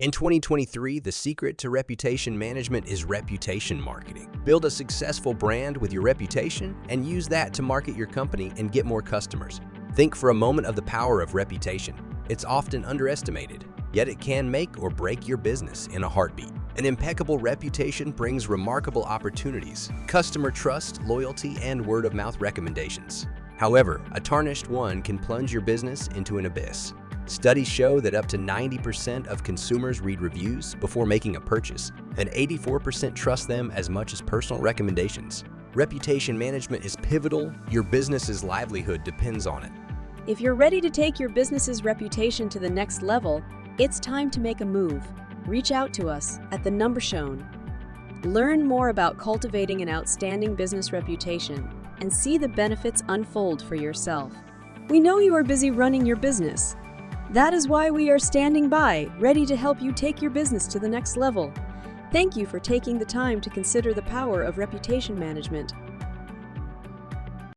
In 2023, the secret to reputation management is reputation marketing. Build a successful brand with your reputation and use that to market your company and get more customers. Think for a moment of the power of reputation. It's often underestimated, yet it can make or break your business in a heartbeat. An impeccable reputation brings remarkable opportunities, customer trust, loyalty, and word-of-mouth recommendations. However, a tarnished one can plunge your business into an abyss. Studies show that up to 90% of consumers read reviews before making a purchase, and 84% trust them as much as personal recommendations. Reputation management is pivotal. Your business's livelihood depends on it. If you're ready to take your business's reputation to the next level, it's time to make a move. Reach out to us at the number shown. Learn more about cultivating an outstanding business reputation and see the benefits unfold for yourself. We know you are busy running your business. That is why we are standing by, ready to help you take your business to the next level. Thank you for taking the time to consider the power of reputation management.